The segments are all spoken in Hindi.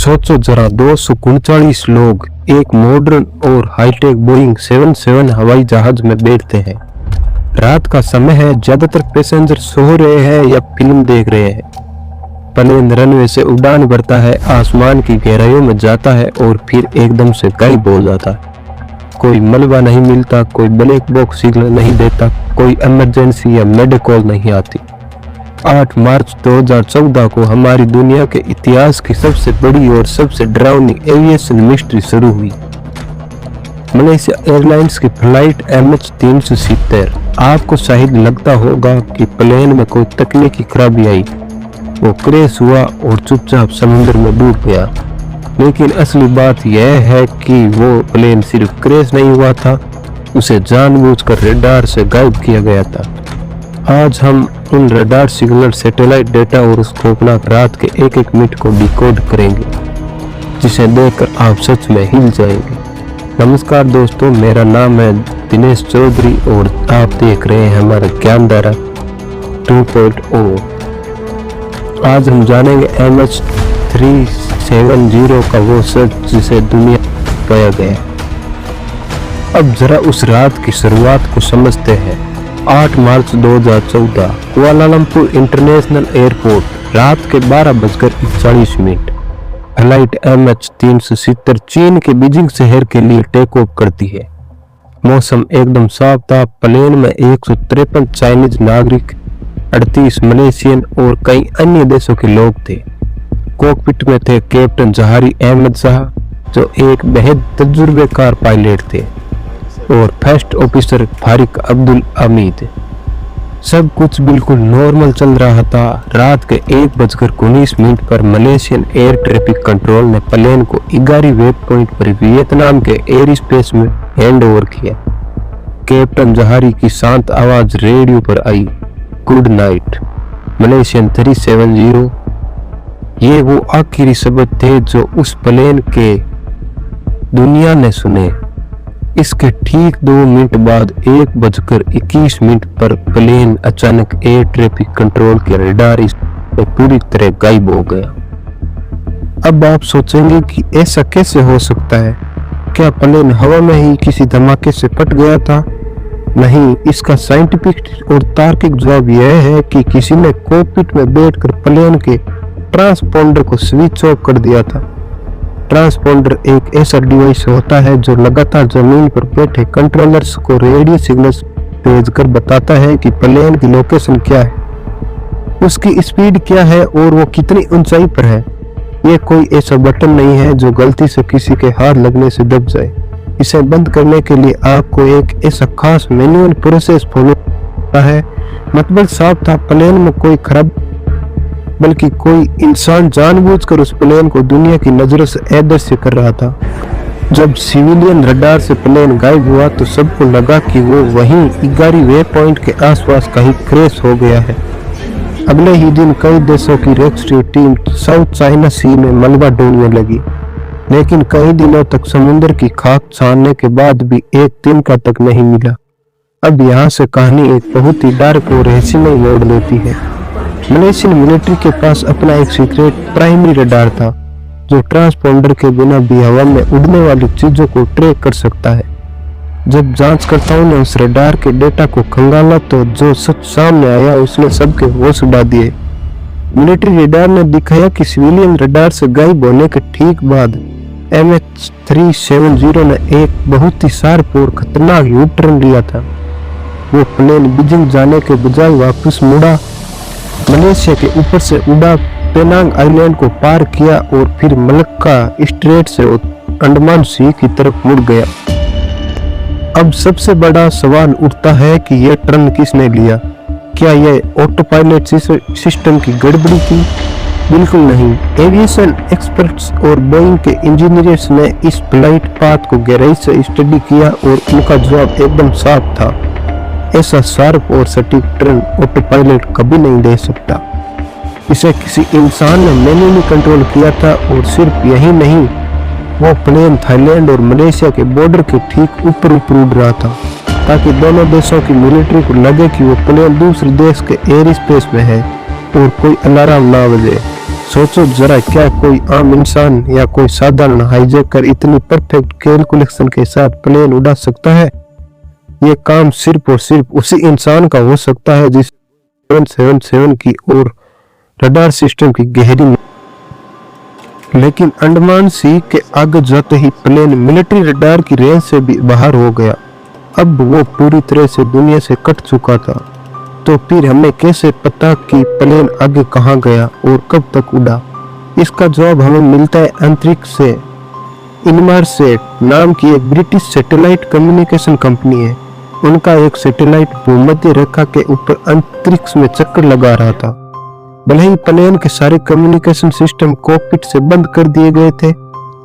सोचो जरा 239 लोग एक मॉडर्न और हाईटेक बोइंग 77 हवाई जहाज में बैठते हैं। रात का समय है, ज्यादातर पैसेंजर सो रहे हैं या फिल्म देख रहे हैं। प्लेन रनवे से उड़ान भरता है, आसमान की गहराइयों में जाता है और फिर एकदम से गायब हो जाता है। कोई मलबा नहीं मिलता, कोई ब्लैक बॉक्स सिग्नल नहीं देता, कोई इमरजेंसी या मेडिकल नहीं आती। 8 मार्च 2014 को हमारी दुनिया के इतिहास की सबसे बड़ी और सबसे डरावनी एविएशन मिस्ट्री शुरू हुई। मलेशिया एयरलाइंस की फ्लाइट MH370। आपको शायद लगता होगा कि प्लेन में कोई तकनीकी खराबी आई, वो क्रैश हुआ और चुपचाप समुद्र में डूब गया। लेकिन असली बात यह है कि वो प्लेन सिर्फ क्रैश नहीं हुआ था, उसे जानबूझकर रडार से गायब किया गया था। आज हम उन रडार सिग्नल, सैटेलाइट डेटा और उस खौफनाक रात के एक एक मिनट को डिकोड करेंगे, जिसे देखकर आप सच में हिल जाएंगे। नमस्कार दोस्तों, मेरा नाम है दिनेश चौधरी और आप देख रहे हैं हमारा ज्ञानधारा 2.0। आज हम जानेंगे MH370 का वो सच जिसे दुनिया पाया गया। अब जरा उस रात की शुरुआत को समझते हैं। 8 मार्च 2014 कुआलालंपुर इंटरनेशनल एयरपोर्ट, रात के 12:40। फ्लाइट MH370 चीन के बीजिंग शहर के लिए टेक ऑफ करती है। मौसम एकदम साफ था। प्लेन में 153 चाइनीज नागरिक, 38 मलेशियन और कई अन्य देशों के लोग थे। कॉकपिट में थे कैप्टन जहारी अहमद शाह, जो एक बेहद तजुर्बेकार पायलट थे, और फर्स्ट ऑफिसर फारिक अब्दुल हमीद। सब कुछ बिल्कुल नॉर्मल चल रहा था। रात के 1:19 पर मलेशियन एयर ट्रैफिक कंट्रोल ने प्लेन को इगारी वेब पॉइंट पर वियतनाम के एयर स्पेस में हैंड ओवर किया। कैप्टन जहारी की शांत आवाज रेडियो पर आई, गुड नाइट मलेशियन 370। ये वो आखिरी शब्द थे जो उस प्लेन के दुनिया ने सुने। इसके ठीक 2 मिनट बाद 1:21 पर प्लेन अचानक एयर ट्रैफिक कंट्रोल के रडार से पूरी तरह गायब हो गया। अब आप सोचेंगे कि ऐसा कैसे हो सकता है? क्या प्लेन हवा में ही किसी धमाके से फट गया था? नहीं, इसका साइंटिफिक और तार्किक जवाब यह है कि किसी ने कॉकपिट में बैठकर प्लेन के ट्रांसपोंडर को स्विच ऑफ कर दिया था। ट्रांसपोंडर एक ऐसा डिवाइस होता है जो लगातार जमीन पर बैठे कंट्रोलर्स को रेडियो सिग्नल्स भेजकर बताता है कि प्लेन की लोकेशन क्या है, उसकी स्पीड क्या है और वो कितनी ऊंचाई पर है। ये कोई ऐसा बटन नहीं है जो गलती से किसी के हाथ लगने से दब जाए। इसे बंद करने के लिए आपको एक ऐसा खास मैनुअल प्रोसेस फॉलो करना है। मतलब साफ था, प्लेन में कोई खराब बल्कि कोई इंसान जानबूझकर उस प्लेन को दुनिया की नजरों से अदृश्य कर रहा था। जब सिविलियन रडार से प्लेन गायब हुआ तो सबको लगा कि वो वहीं इगारी वे पॉइंट के आसपास कहीं क्रैश हो गया है। अगले ही दिन कई देशों की रेस्क्यू टीम साउथ चाइना सी में मलबा ढूंढने लगी, लेकिन कई दिनों तक समुद्र की खाक छानने के बाद भी एक तिनका तक नहीं मिला। अब यहाँ से कहानी एक बहुत ही डार्क और रहस्यमय मोड़ लेती है। मलेशियन मिलिट्री के पास अपना एक सीक्रेट प्राइमरी रडार था, जो ट्रांसपोंडर के बिना भी हवा में उड़ने वाली चीजों को ट्रैक कर सकता है। जब जांचकर्ताओं ने उस रडार के डेटा को खंगाला तो जो सच सामने आया उसने सबके होश उड़ा दिए। मिलिट्री रडार ने दिखाया कि सिविलियन रडार से गायब होने के ठीक बाद MH370 ने एक बहुत ही शार्प और खतरनाक यू टर्न लिया था। वो प्लेन बीजिंग जाने के बजाय वापस मुड़ा, मलेशिया के ऊपर से उड़ा, पेनांग आइलैंड को पार किया और फिर मलक्का स्ट्रेट से अंडमान सी की तरफ मुड़ गया। अब सबसे बड़ा सवाल उठता है कि यह टर्न किसने लिया? क्या यह ऑटो पायलट सिस्टम की गड़बड़ी थी? बिल्कुल नहीं। एविएशन एक्सपर्ट्स और बोइंग के इंजीनियर्स ने इस फ्लाइट पाथ को गहराई से स्टडी किया और उनका जवाब एकदम साफ था। ऐसा शार्प और सटीक टर्न ऑटो पायलट कभी नहीं दे सकता। इसे किसी इंसान ने मैन्युअली कंट्रोल किया था। और सिर्फ यही नहीं, वो प्लेन थाईलैंड और मलेशिया के बॉर्डर के ठीक ऊपर उड़ रहा था, ताकि दोनों देशों की मिलिट्री को लगे कि वो प्लेन दूसरे देश के एयर स्पेस में है और कोई अलार्म ना बजे। सोचो जरा, क्या कोई आम इंसान या कोई साधारण हाईजैकर इतनी परफेक्ट कैलकुलेशन के साथ प्लेन उड़ा सकता है? ये काम सिर्फ और सिर्फ उसी इंसान का हो सकता है जिस 777 की और रडार सिस्टम की गहरी में। लेकिन अंडमान सी के आगे जाते ही प्लेन मिलिट्री रडार की रेंज से भी बाहर हो गया। अब वो पूरी तरह से दुनिया से कट चुका था। तो फिर हमें कैसे पता कि प्लेन आगे कहाँ गया और कब तक उड़ा? इसका जवाब हमें मिलता है अंतरिक्ष से। इनमारसेट नाम की एक ब्रिटिश सैटेलाइट कम्युनिकेशन कंपनी है। उनका एक सैटेलाइट भूमध्य रेखा के ऊपर अंतरिक्ष में चक्कर लगा रहा था। भले ही प्लेन के सारे कम्युनिकेशन सिस्टम कॉकपिट से बंद कर दिए गए थे,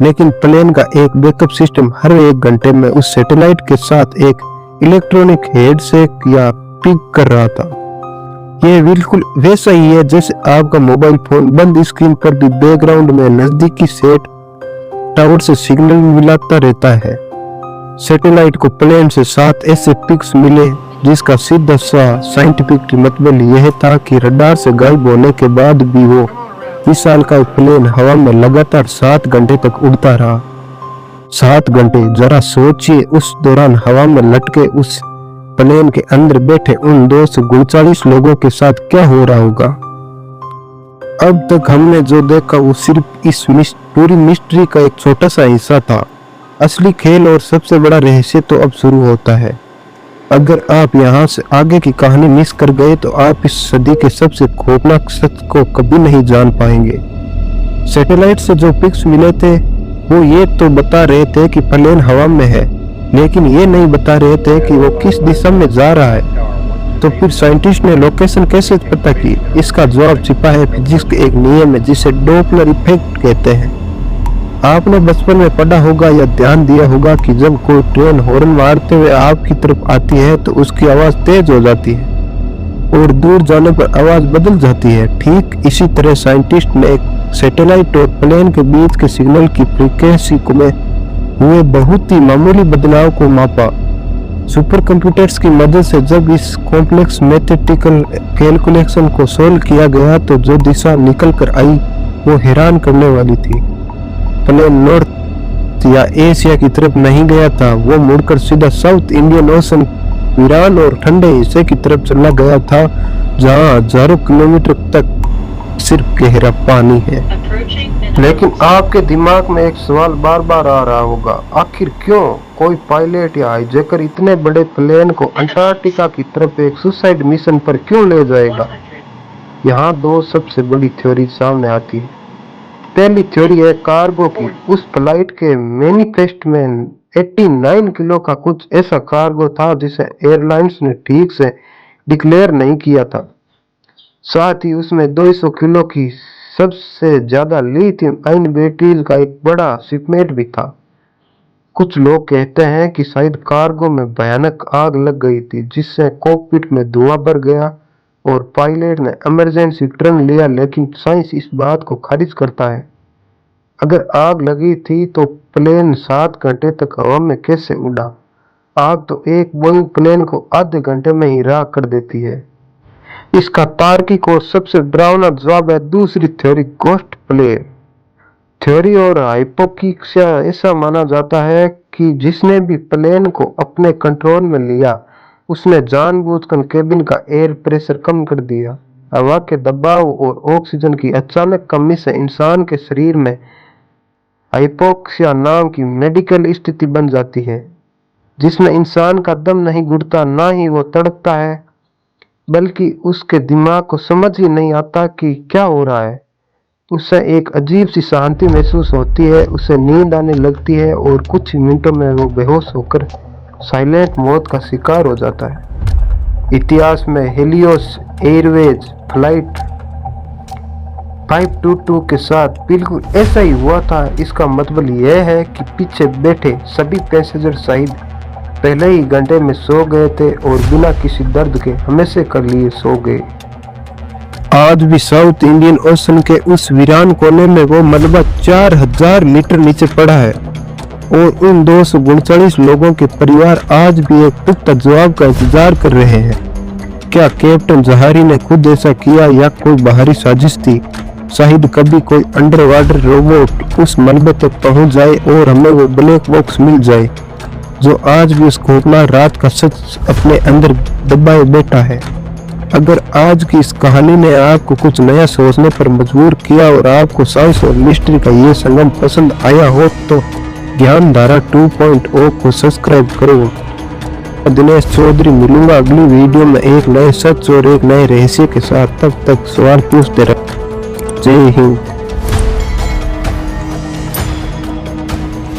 लेकिन प्लेन का एक बैकअप सिस्टम हर 1 घंटे में उस सैटेलाइट के साथ एक इलेक्ट्रॉनिक हेडसेट या पिक कर रहा था। ये बिल्कुल वैसा ही है जैसे आपका मोबाइल फोन बंद स्क्रीन पर भी बैकग्राउंड में नजदीकी सेट टावर से सिग्नल मिलाता रहता है। सैटेलाइट को प्लेन से 7 ऐसे पिक्स मिले जिसका सीधा सा साइंटिफिक मतलब यह था कि रडार से गायब होने के बाद भी वो विशाल का प्लेन हवा में लगातार 7 घंटे तक उड़ता रहा। 7 घंटे, जरा सोचिए उस दौरान हवा में लटके उस प्लेन के अंदर बैठे उन 239 लोगों के साथ क्या हो रहा होगा। अब तक हमने जो देखा वो सिर्फ इस पूरी मिस्ट्री का एक छोटा सा हिस्सा था। असली खेल और सबसे बड़ा रहस्य तो अब शुरू होता है। अगर आप यहाँ से आगे की कहानी मिस कर गए तो आप इस सदी के सबसे खौफनाक सच को कभी नहीं जान पाएंगे। सैटेलाइट से जो पिक्स मिले थे वो ये तो बता रहे थे कि प्लेन हवा में है, लेकिन ये नहीं बता रहे थे कि वो किस दिशा में जा रहा है। तो फिर साइंटिस्ट ने लोकेशन कैसे पता की? इसका जवाब छिपा है फिजिक्स के एक नियम में जिसे डॉपलर इफेक्ट कहते हैं। आपने बचपन में पढ़ा होगा या ध्यान दिया होगा कि जब कोई ट्रेन हॉर्न मारते हुए आपकी तरफ आती है तो उसकी आवाज तेज हो जाती है और दूर जाने पर आवाज बदल जाती है। ठीक इसी तरह साइंटिस्ट ने एक सैटेलाइट और प्लेन के बीच के सिग्नल की फ्रीक्वेंसी में हुए बहुत ही मामूली बदलाव को मापा। सुपर कंप्यूटर्स की मदद से जब इस कॉम्प्लेक्स मैथमेटिकल कैलकुलेशन को सोल्व किया गया तो जो दिशा निकल कर आई वो हैरान करने वाली थी। प्लेन नॉर्थ या एशिया की तरफ नहीं गया था, वो मुड़कर सीधा साउथ इंडियन ओशन, ईरान और ठंडे हिस्से की तरफ चला गया था जहां हजारों किलोमीटर तक सिर्फ गहरा पानी है। लेकिन आपके दिमाग में एक सवाल बार बार आ रहा होगा, आखिर क्यों कोई पायलट या हाईजैकर इतने बड़े प्लेन को अंटार्कटिका की तरफ एक सुसाइड मिशन पर क्यों ले जाएगा? यहाँ 2 सबसे बड़ी थ्योरी सामने आती है। पहली थ्योरी है कार्गो की। उस फ्लाइट के मैनिफेस्ट में 89 किलो का कुछ ऐसा कार्गो था जिसे एयरलाइंस ने ठीक से डिक्लेयर नहीं किया था। साथ ही उसमें 200 किलो की सबसे ज्यादा लिथियम आयन बैटरीज का एक बड़ा शिपमेंट भी था। कुछ लोग कहते हैं कि शायद कार्गो में भयानक आग लग गई थी जिससे कॉकपिट में धुआं भर गया और पायलट ने इमरजेंसी टर्न लिया, लेकिन साइंस इस बात को खारिज करता है। अगर आग लगी थी तो प्लेन 7 घंटे तक हवा में कैसे उड़ा? आग तो एक बोइंग प्लेन को आधे घंटे में ही राख कर देती है। इसका तार्किक और सबसे डरावना जवाब है दूसरी थ्योरी, गोस्ट प्लेन थ्योरी और हाइपोक्सिया। ऐसा माना जाता है कि जिसने भी प्लेन को अपने कंट्रोल में लिया उसने जानबूझकर केबिन का एयर प्रेशर कम कर दिया। हवा के दबाव और ऑक्सीजन की अचानक कमी से इंसान के शरीर में हाइपोक्सिया नाम की मेडिकल स्थिति बन जाती है जिसमें इंसान का दम नहीं घुटता, ना ही वो तड़पता है, बल्कि उसके दिमाग को समझ ही नहीं आता कि क्या हो रहा है। उसे एक अजीब सी शांति महसूस होती है, उसे नींद आने लगती है और कुछ ही मिनटों में वो बेहोश होकर साइलेंट मौत का शिकार हो जाता है। इतिहास में हेलियोस एयरवेज फ्लाइट 522 के साथ बिल्कुल ऐसा ही हुआ था। इसका मतलब यह है कि पीछे बैठे सभी पैसेंजर शायद पहले ही घंटे में सो गए थे और बिना किसी दर्द के हमेशा के लिए सो गए। आज भी साउथ इंडियन ओशन के उस वीरान कोने में वो मलबा 4000 मीटर नीचे पड़ा है और उन 239 लोगों के परिवार आज भी एक पुख्ता जवाब का इंतजार कर रहे हैं। क्या कैप्टन जहारी ने खुद ऐसा किया या कोई बाहरी साजिश थी? शायद कभी कोई अंडर वाटर रोबोट उस मलबे तक पहुंच जाए और हमें वो ब्लैक बॉक्स मिल जाए जो आज भी उस खौफनाक रात का सच अपने अंदर दबाए बैठा है। अगर आज की इस कहानी ने आपको कुछ नया सोचने पर मजबूर किया और आपको साइंस और मिस्ट्री का ये संगम पसंद आया हो तो ज्ञानधारा 2.0 को सब्सक्राइब करो। दिनेश चौधरी मिलूंगा अगली वीडियो में एक नए सच और एक नए रहस्य के साथ। तब तक सवाल पूछते रहो। जय हिंद।